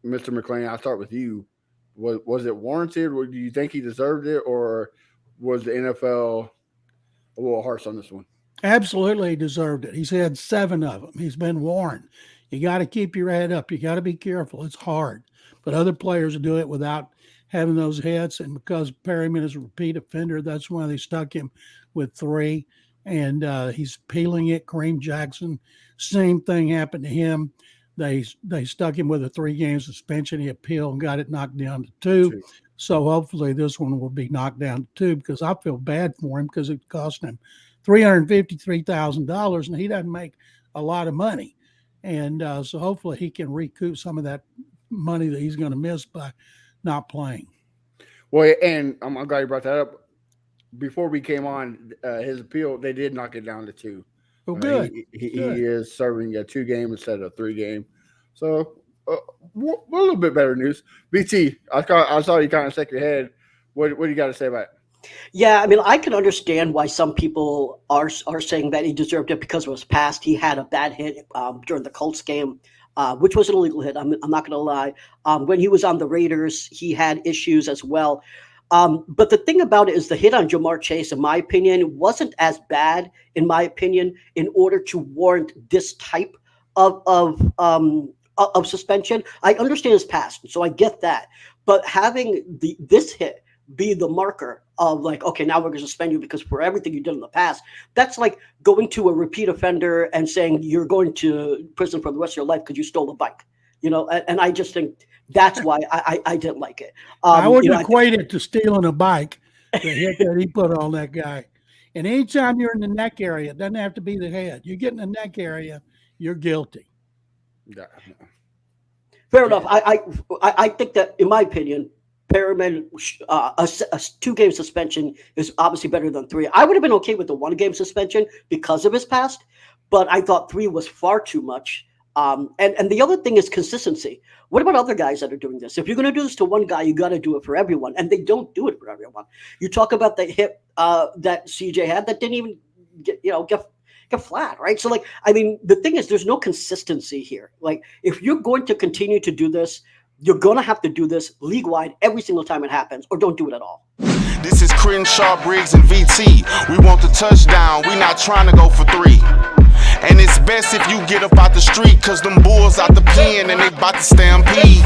Mr. McClain, I'll start with you. Was it warranted? Or do you think he deserved it, or was the NFL a little harsh on this one? Absolutely deserved it. He's had 7 of them. He's been warned. You got to keep your head up. You got to be careful. It's hard. But other players do it without having those hits. And because Perryman is a repeat offender, that's why they stuck him with 3. And he's peeling it. Kareem Jackson, same thing happened to him. They stuck him with a 3-game suspension. He appealed and got it knocked down to 2. So hopefully this one will be knocked down to 2, because I feel bad for him because it cost him $353,000, and he doesn't make a lot of money. And so hopefully he can recoup some of that money that he's going to miss by not playing. Well, and I'm glad you brought that up. Before we came on, his appeal, they did knock it down to 2. Oh, good. He is serving a 2-game instead of 3-game. So a little bit better news. BT, I saw you kind of shake your head. What do you got to say about it? Yeah, I mean, I can understand why some people are saying that he deserved it because it was past. He had a bad hit during the Colts game, which was an illegal hit. I'm not going to lie. When he was on the Raiders, he had issues as well. But the thing about it is the hit on Jamar Chase, in my opinion, wasn't as bad, in my opinion, in order to warrant this type of suspension. I understand his past, so I get that. But having this hit be the marker of like, okay, now we're going to suspend you because for everything you did in the past, that's like going to a repeat offender and saying you're going to prison for the rest of your life because you stole a bike, and I just think that's why I didn't like it. I wouldn't equate it to stealing a bike, the hit that he put on that guy. And anytime you're in the neck area, it doesn't have to be the head. You get in the neck area, you're guilty. Yeah. Fair enough. I think that, in my opinion, Perryman, a 2-game suspension is obviously better than 3. I would have been okay with the 1-game suspension because of his past, but I thought 3 was far too much. And the other thing is consistency. What about other guys that are doing this? If you're going to do this to one guy, you got to do it for everyone, and they don't do it for everyone. You talk about the hit that CJ had that didn't even get flat, right? So, like, I mean, the thing is, there's no consistency here. Like, if you're going to continue to do this, you're going to have to do this league-wide every single time it happens, or don't do it at all. This is Crenshaw, Briggs, and VT. We want the touchdown. We not trying to go for 3. And it's best if you get up out the street, cause them bulls out the pen and they about to stampede.